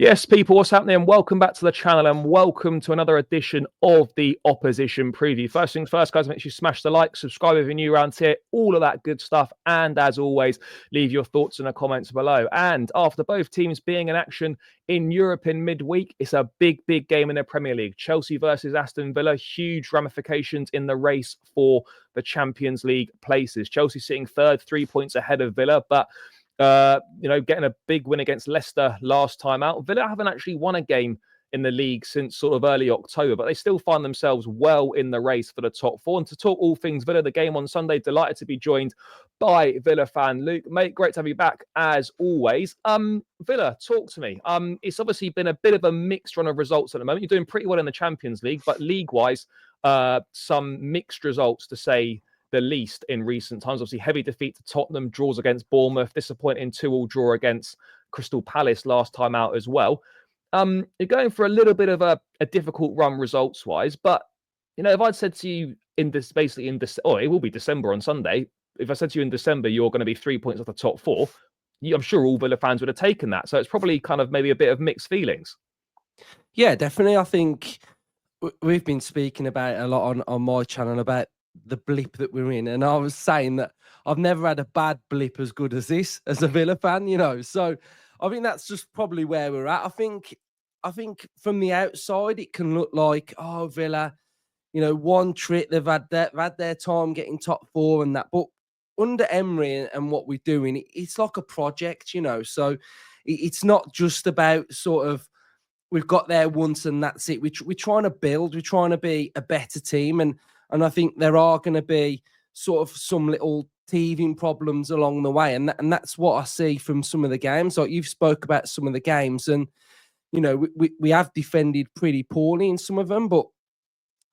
Yes, people, what's happening? And welcome back to the channel and welcome to another edition of the Opposition Preview. First things first, guys, make sure you smash the like, subscribe if you're new around here, all of that good stuff. And as always, leave your thoughts in the comments below. And after both teams being in action in Europe in midweek, it's a big game in the Premier League. Chelsea versus Aston Villa, huge ramifications in the race for the Champions League places. Chelsea sitting third, 3 points ahead of Villa, but getting a big win against Leicester last time out. Villa haven't actually won a game in the league since sort of early October, but they still find themselves well in the race for the top four. And to talk all things Villa, the game on Sunday, delighted to be joined by Villa fan Luke. Mate, great to have you back as always. Villa, talk to me. It's obviously been a bit of a mixed run of results at the moment. You're doing pretty well in the Champions League, but league-wise, some mixed results to say the least in recent times. Obviously, heavy defeat to Tottenham, draws against Bournemouth, disappointing 2-2 draw against Crystal Palace last time out as well. You're going for a little bit of a difficult run results-wise, but if I'd said to you it will be December on Sunday. If I said to you in December you're going to be 3 points off the top four, I'm sure all Villa fans would have taken that. So it's probably kind of maybe a bit of mixed feelings. Yeah, definitely. I think we've been speaking about it a lot on my channel about the blip that we're in, and I was saying that I've never had a bad blip as good as this as a Villa fan, so I think that's just probably where we're at. I think from the outside it can look like, oh, Villa, one trick, they've had their time getting top four and that, but under Emery and what we're doing, it's like a project, so it's not just about sort of we've got there once and that's it. We're trying to build, we're trying to be a better team, and I think there are going to be sort of some little teething problems along the way. And that's what I see from some of the games. Like you've spoke about some of the games, and, we have defended pretty poorly in some of them. But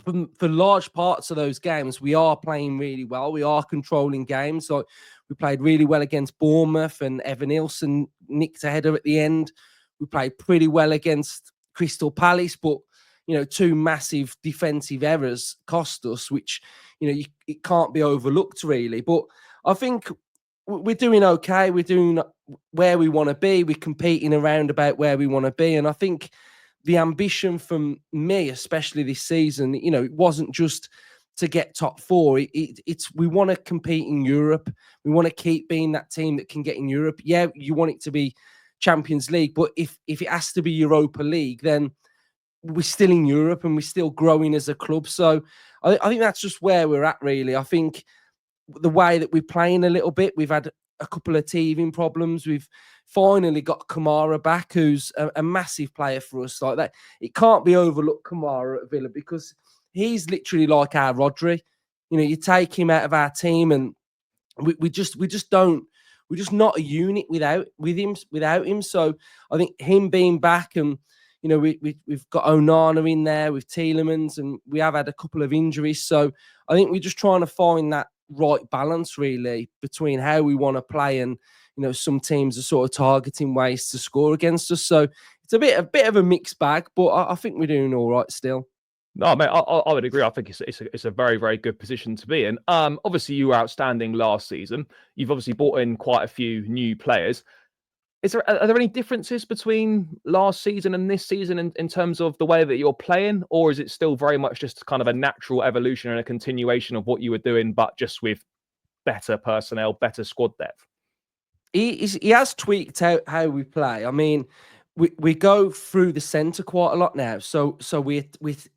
for large parts of those games, we are playing really well. We are controlling games. Like we played really well against Bournemouth, and Evan Nilsson nicked a header at the end. We played pretty well against Crystal Palace, but two massive defensive errors cost us, which, it can't be overlooked really. But I think we're doing okay. We're doing where we want to be. We're competing around about where we want to be. And I think the ambition from me, especially this season, it wasn't just to get top four. It's we want to compete in Europe. We want to keep being that team that can get in Europe. Yeah, you want it to be Champions League, but if it has to be Europa League, then we're still in Europe and we're still growing as a club. So I think that's just where we're at, really. I think the way that we're playing a little bit, we've had a couple of teething problems. We've finally got Kamara back, who's a massive player for us. Like that, it can't be overlooked, Kamara at Villa, because he's literally like our Rodri. You take him out of our team, and we just don't. We're just not a unit without him. So I think him being back, and we've got Onana in there with Tielemans, and we have had a couple of injuries. So I think we're just trying to find that right balance really between how we want to play, and some teams are sort of targeting ways to score against us. So it's a bit of a mixed bag, but I think we're doing all right still. No, mate, I would agree. I think it's a very, very good position to be in. Obviously, you were outstanding last season. You've obviously brought in quite a few new players. Are there any differences between last season and this season in terms of the way that you're playing, or is it still very much just kind of a natural evolution and a continuation of what you were doing, but just with better personnel, better squad depth? He has tweaked how we play. I mean, we go through the centre quite a lot now. So we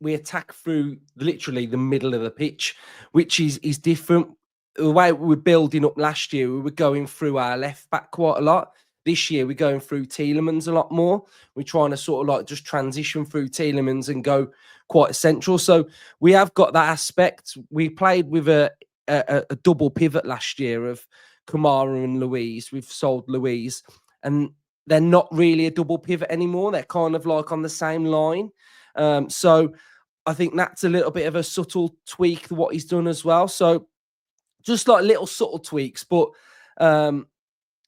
attack through literally the middle of the pitch, which is different. The way we were building up last year, we were going through our left back quite a lot. This year, we're going through Tielemans a lot more. We're trying to sort of like just transition through Tielemans and go quite central. So we have got that aspect. We played with a double pivot last year of Kamara and Louise. We've sold Louise, and they're not really a double pivot anymore. They're kind of like on the same line. So I think that's a little bit of a subtle tweak to what he's done as well. So just like little subtle tweaks, but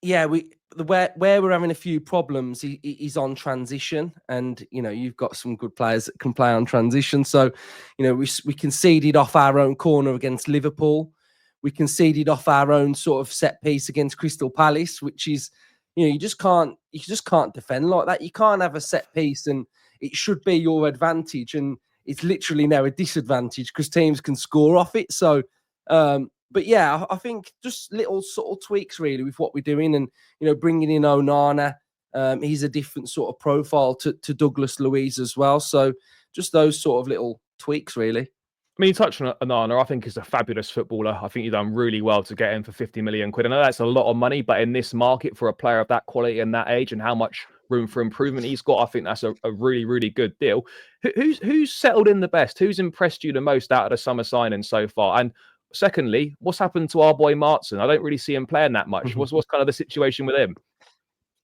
yeah, where we're having a few problems is on transition, and you've got some good players that can play on transition. So we conceded off our own corner against Liverpool. We conceded off our own sort of set piece against Crystal Palace, which is you just can't defend like that. You can't have a set piece and it should be your advantage, and it's literally now a disadvantage because teams can score off it. So, but yeah, I think just little subtle tweaks really with what we're doing, and bringing in Onana. He's a different sort of profile to Douglas Luiz as well. So just those sort of little tweaks, really. I mean, you touched on Onana. I think he's a fabulous footballer. I think you've done really well to get him for 50 million quid. I know that's a lot of money, but in this market for a player of that quality and that age and how much room for improvement he's got, I think that's a really, really good deal. Who's settled in the best? Who's impressed you the most out of the summer signing so far? And secondly, what's happened to our boy Martin? I don't really see him playing that much. What's kind of the situation with him?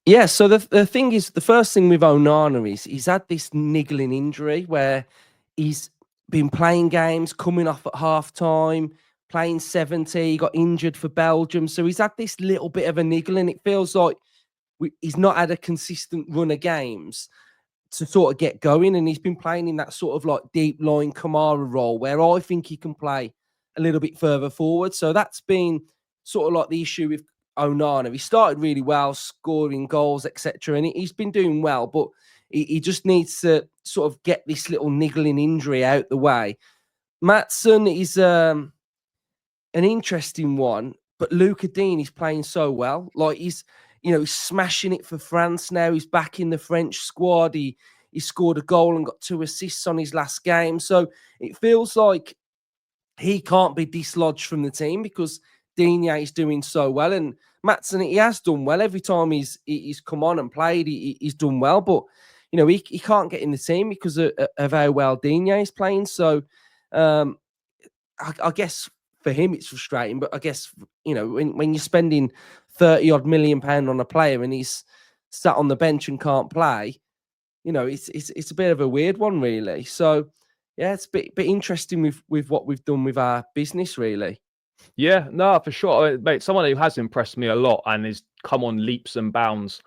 Yeah, so the thing is, the first thing with Onana is he's had this niggling injury where he's been playing games, coming off at half time, playing 70, he got injured for Belgium. So he's had this little bit of a niggle, and it feels like he's not had a consistent run of games to sort of get going. And he's been playing in that sort of like deep line Kamara role where I think he can play a little bit further forward. So that's been sort of like the issue with Onana. He started really well, scoring goals, etc. And he's been doing well, but he just needs to sort of get this little niggling injury out the way. Matson is an interesting one, but Luca Dean is playing so well. Like he's smashing it for France now. He's back in the French squad. He scored a goal and got 2 assists on his last game. So it feels like he can't be dislodged from the team because Digne is doing so well. And Matson, he has done well. Every time he's come on and played, he's done well. But, he can't get in the team because of how well Digne is playing. So I guess for him it's frustrating. But I guess, when you're spending 30 odd million pound on a player and he's sat on the bench and can't play, it's a bit of a weird one, really. So yeah, it's a bit interesting with what we've done with our business, really. Yeah, no, for sure. I mean, mate, someone who has impressed me a lot and has come on leaps and bounds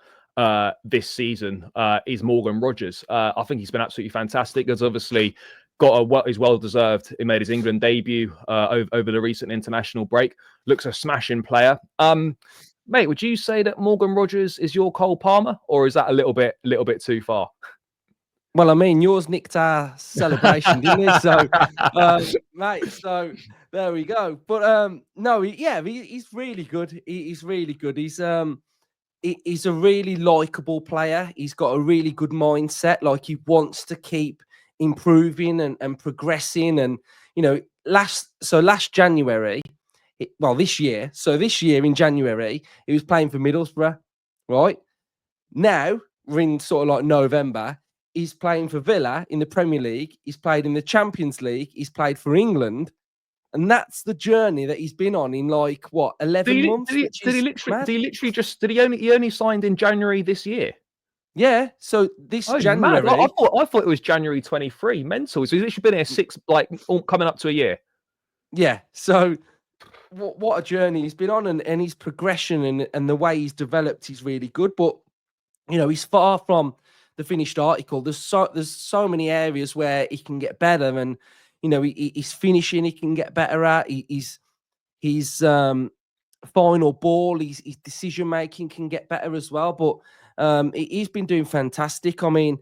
this season is Morgan Rogers. I think he's been absolutely fantastic. He's obviously got he's well deserved. He made his England debut over the recent international break. Looks a smashing player. Mate, would you say that Morgan Rogers is your Cole Palmer, or is that a little bit too far? Well, I mean, yours nicked our celebration, didn't it? So, mate, so there we go. But no, he's really good. He's really good. He's a really likable player. He's got a really good mindset. Like he wants to keep improving and progressing. And last January, this year. So this year in January, he was playing for Middlesbrough, right? Now we're in sort of like November. He's playing for Villa in the Premier League. He's played in the Champions League. He's played for England. And that's the journey that he's been on in 11 months. Did he only signed in January this year? Yeah. So this January. Like, I thought it was January 23. Mental. So he's literally been here coming up to a year. Yeah. So what a journey he's been on, and his progression and the way he's developed is really good. But he's far from the finished article. There's so many areas where he can get better, and he's finishing. He can get better at. His final ball, his decision making can get better as well. But he's been doing fantastic. I mean,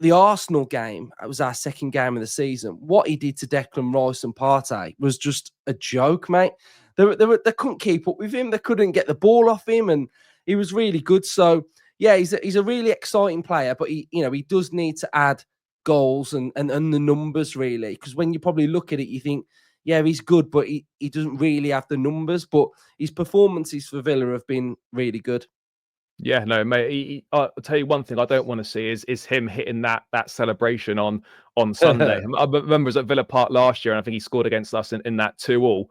the Arsenal game, it was our second game of the season. What he did to Declan Rice and Partey was just a joke, mate. They couldn't keep up with him. They couldn't get the ball off him, and he was really good. So yeah, he's a really exciting player, but he does need to add goals and the numbers, really, because when you probably look at it, you think, yeah, he's good, but he doesn't really have the numbers. But his performances for Villa have been really good. Yeah, no, mate. I'll tell you one thing I don't want to see is him hitting that celebration on Sunday. I remember it was at Villa Park last year, and I think he scored against us in that 2-2.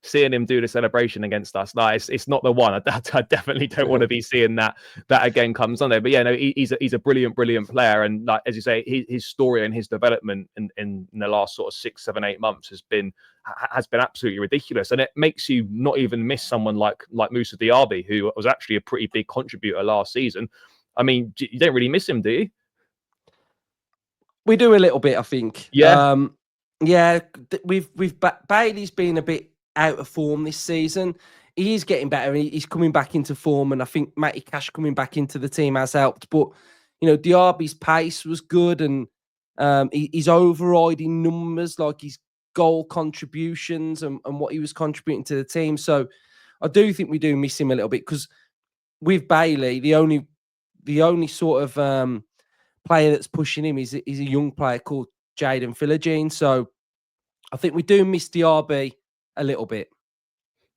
Seeing him do the celebration against us, it's not the one. I definitely don't want to be seeing that again come Sunday. But yeah, no, he's a brilliant player, and like as you say, his story and his development in the last sort of 6, 7, 8 months has been absolutely ridiculous, and it makes you not even miss someone like Moussa Diaby, who was actually a pretty big contributor last season. I mean, you don't really miss him, do you? We do a little bit, I think. Yeah. Yeah, we've Bailey's been a bit out of form this season. he is getting better. He's coming back into form, and I think Matty Cash coming back into the team has helped. But Diaby's pace was good, and his overriding numbers, like his goal contributions and what he was contributing to the team. So I do think we do miss him a little bit, because with Bailey, the only sort of player that's pushing him is a young player called Jaden Philogene. So I think we do miss Diaby a little bit.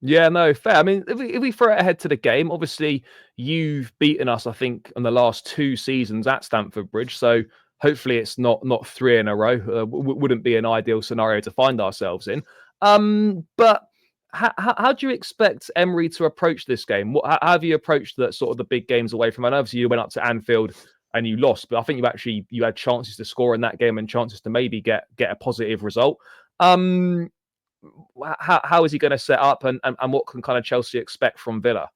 Yeah, no, fair. I mean, if we throw it ahead to the game, obviously you've beaten us, I think, in the last 2 seasons at Stamford Bridge. So hopefully it's not 3 in a row. Wouldn't be an ideal scenario to find ourselves in. But how do you expect Emery to approach this game? How have you approached the sort of the big games away from? I know obviously you went up to Anfield and you lost, but I think you had chances to score in that game and chances to maybe get a positive result. How is he going to set up, and what can kind of Chelsea expect from Villa?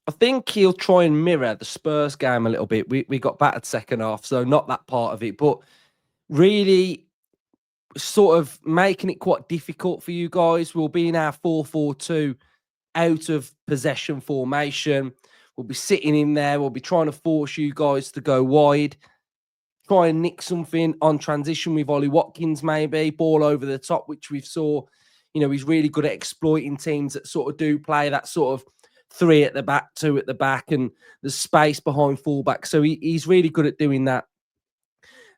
I think he'll try and mirror the Spurs game a little bit. We got battered second half, so not that part of it, but really sort of making it quite difficult for you guys. We'll be in our 4-4-2 out of possession formation. We'll be sitting in there. We'll be trying to force you guys to go wide. Try and nick something on transition with Ollie Watkins, maybe ball over the top, which we've saw. He's really good at exploiting teams that sort of do play that sort of 3 at the back, 2 at the back, and the space behind fullback. So he's really good at doing that.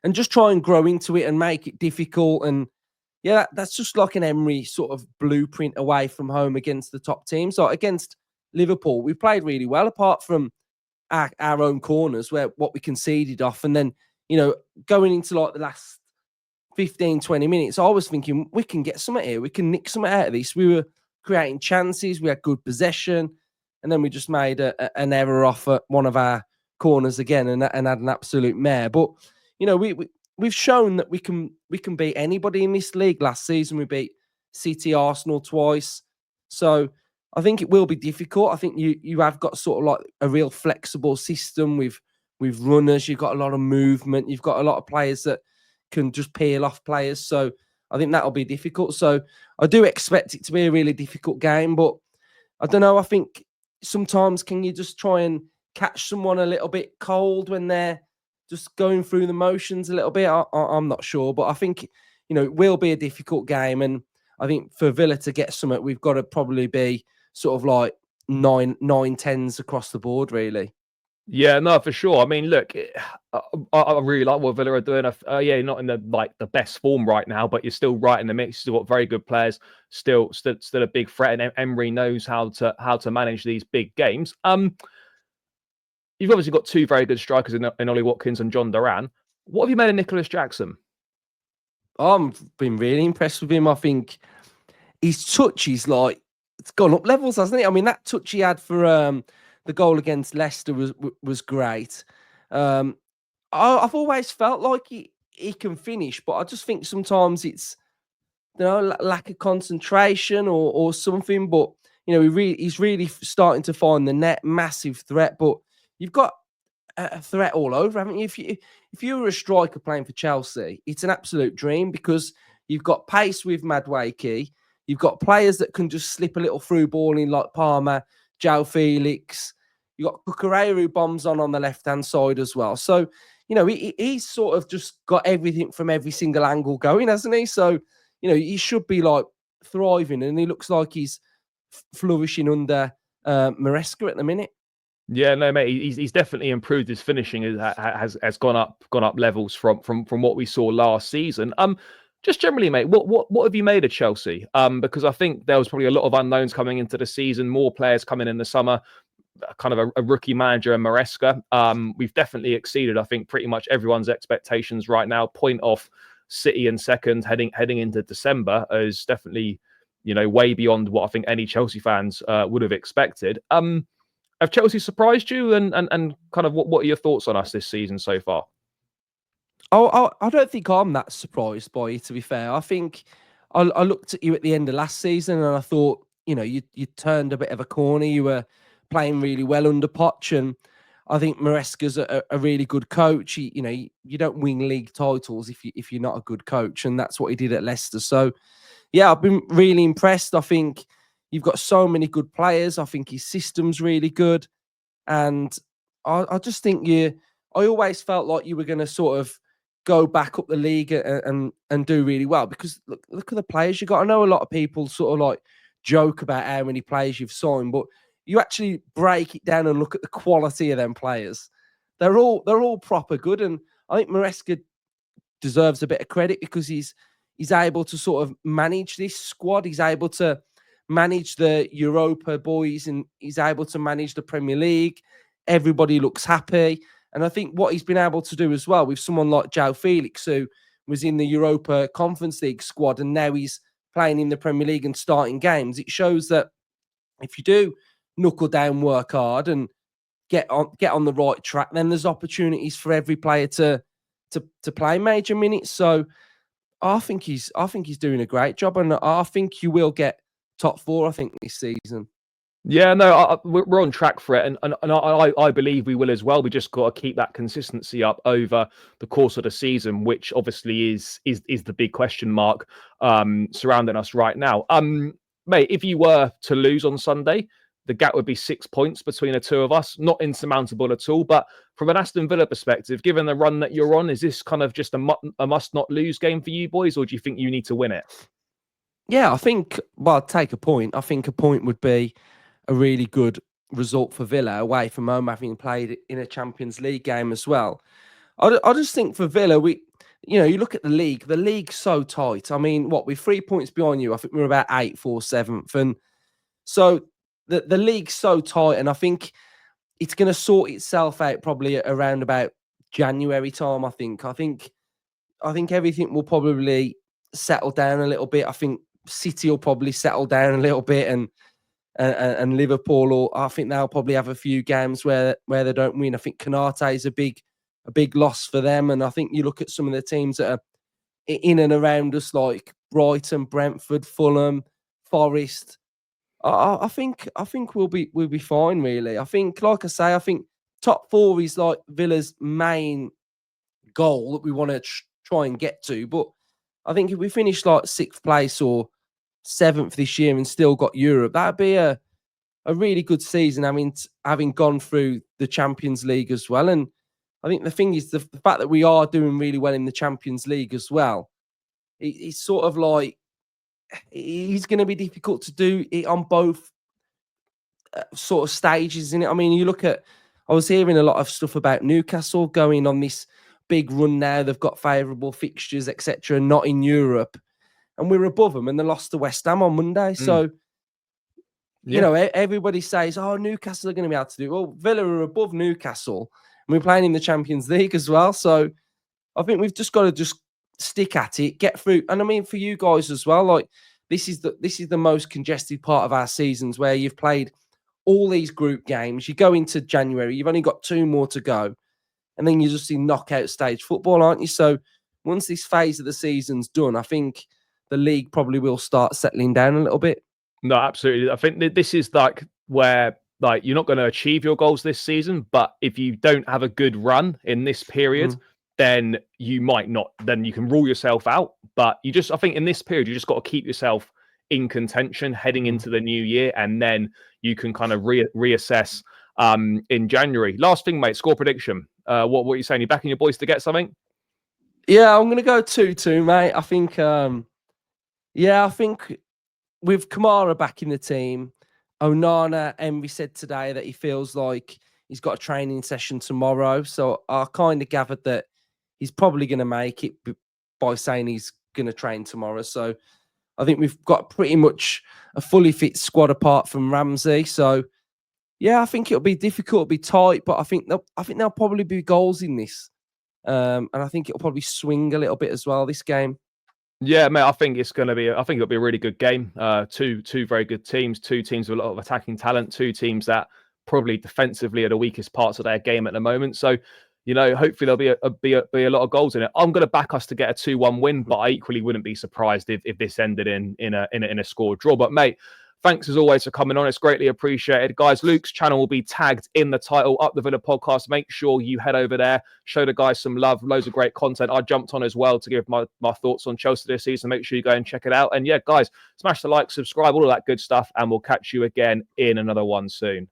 And just try and grow into it and make it difficult. And yeah, that's just like an Emery sort of blueprint away from home against the top teams. So against Liverpool, we played really well, apart from our own corners, where what we conceded off. And then going into like the last 15, 20 minutes, I was thinking we can get something here. We can nick something out of this. We were creating chances. We had good possession. And then we just made an error off at one of our corners again and had an absolute mare. But, we've shown that we can beat anybody in this league. Last season, we beat City, Arsenal twice. So I think it will be difficult. I think you have got sort of like a real flexible system with runners. You've got a lot of movement. You've got a lot of players that can just peel off players. So I think that'll be difficult. So I do expect it to be a really difficult game. But I don't know. I think sometimes can you just try and catch someone a little bit cold when they're just going through the motions a little bit? I'm not sure. But I think, it will be a difficult game. And I think for Villa to get something, we've got to probably be sort of like 9-10s across the board, really. Yeah, no, for sure. I mean, look, I really like what Villa are doing. Yeah, not in the best form right now, but you're still right in the mix. You've still got very good players, still a big threat, and Emery knows how to manage these big games. You've obviously got 2 very good strikers in Ollie Watkins and John Duran. What have you made of Nicholas Jackson? I've been really impressed with him. I think his touch is it's gone up levels, hasn't it? I mean, that touch he had for the goal against Leicester was great. I've always felt like he can finish, but I just think sometimes it's lack of concentration or something. But he's really starting to find the net. Massive threat, but you've got a threat all over, haven't you? If you were a striker playing for Chelsea, it's an absolute dream, because you've got pace with Madueke. You've got players that can just slip a little through ball in, like Palmer, João Felix. You've got Cucurella who bombs on the left-hand side as well. So, he's sort of just got everything from every single angle going, hasn't he? So, he should be thriving, and he looks like he's flourishing under Maresca at the minute. Yeah, no, mate, he's definitely improved. His finishing has gone up levels from what we saw last season. Just generally, mate, what have you made of Chelsea? Because I think there was probably a lot of unknowns coming into the season, more players coming in the summer, kind of a rookie manager in Maresca. We've definitely exceeded, I think, pretty much everyone's expectations right now. Point off City in second, heading into December is definitely, way beyond what I think any Chelsea fans would have expected. Have Chelsea surprised you, and kind of what are your thoughts on us this season so far? I don't think I'm that surprised by you, to be fair. I think I looked at you at the end of last season and I thought, you turned a bit of a corner. You were playing really well under Poch, and I think Maresca's a really good coach. You don't win league titles if you're not a good coach, and that's what he did at Leicester. So, yeah, I've been really impressed. I think You've got so many good players. I think his system's really good. And I just think I always felt like you were going to sort of go back up the league and do really well, because look at the players you got. I know a lot of people sort of like joke about how many players you've signed, but you actually break it down and look at the quality of them players. They're all proper good. And I think Maresca deserves a bit of credit because he's able to sort of manage this squad. He's able to manage the Europa boys, and he's able to manage the Premier League. Everybody looks happy. And I think what he's been able to do as well with someone like João Felix, who was in the Europa Conference League squad, and now he's playing in the Premier League and starting games, it shows that if you do knuckle down, work hard, and get on the right track, then there's opportunities for every player to play major minutes. So I think he's doing a great job, and I think you will get top 4, I think, this season. Yeah, no, we're on track for it, and I believe we will as well. We just got to keep that consistency up over the course of the season, which obviously is the big question mark surrounding us right now. Mate, if you were to lose on Sunday, the gap would be 6 points between the two of us. Not insurmountable at all, but from an Aston Villa perspective, given the run that you're on, is this kind of just a must not lose game for you boys, or do you think you need to win it? Yeah, I think, well, take a point. I think a point would be a really good result for Villa away from home, having played in a Champions League game as well. I just think for Villa, you look at the league's so tight. I mean, we're 3 points behind you. I think we're about 8th or 7th. And so the league's so tight, and I think it's going to sort itself out probably around about January time, I think. I think everything will probably settle down a little bit. I think City will probably settle down a little bit, and Liverpool, or I think they'll probably have a few games where they don't win. I think Canate is a big loss for them. And I think you look at some of the teams that are in and around us, like Brighton, Brentford, Fulham, Forest. I think we'll be fine, really. I think, like I say, I think top 4 is like Villa's main goal that we want to try and get to. But I think if we finish like 6th place or 7th this year and still got Europe, that'd be a really good season. I mean, having gone through the Champions League as well. And I think the thing is the fact that we are doing really well in the Champions League as well. It's sort of like, it's going to be difficult to do it on both sort of stages, isn't it? I mean, I was hearing a lot of stuff about Newcastle going on this big run now. They've got favourable fixtures, etc., not in Europe. And we're above them, and they lost to West Ham on Monday. So, everybody says, oh, Newcastle are going to be able to do it. Well, Villa are above Newcastle, and we're playing in the Champions League as well. So I think we've just got to just stick at it, get through. And I mean, for you guys as well, like this is the most congested part of our seasons, where you've played all these group games. You go into January, you've only got 2 more to go, and then you're just in knockout stage football, aren't you? So once this phase of the season's done, I think the league probably will start settling down a little bit. No, absolutely. I think this is like where you're not going to achieve your goals this season, but if you don't have a good run in this period, then you might not. Then you can rule yourself out. But I think in this period, you just got to keep yourself in contention heading into the new year, and then you can kind of reassess in January. Last thing, mate, score prediction. What are you saying? You backing your boys to get something? Yeah, I'm going to go 2-2, mate. I think. I think with Kamara back in the team, Onana, Emery said today that he feels like he's got a training session tomorrow. So I kind of gathered that he's probably going to make it by saying he's going to train tomorrow. So I think we've got pretty much a fully fit squad apart from Ramsey. So yeah, I think it'll be difficult, it'll be tight, but I think there'll probably be goals in this. And I think it'll probably swing a little bit as well, this game. Yeah, mate, I think it'll be a really good game. Two very good teams, 2 teams with a lot of attacking talent, 2 teams that probably defensively are the weakest parts of their game at the moment. So, hopefully there'll be a lot of goals in it. I'm going to back us to get a 2-1 win, but I equally wouldn't be surprised if this ended in a score draw. But mate, thanks as always for coming on. It's greatly appreciated. Guys, Luke's channel will be tagged in the title, Up the Villa Podcast. Make sure you head over there, show the guys some love, loads of great content. I jumped on as well to give my thoughts on Chelsea this season. Make sure you go and check it out. And yeah, guys, smash the like, subscribe, all of that good stuff, and we'll catch you again in another one soon.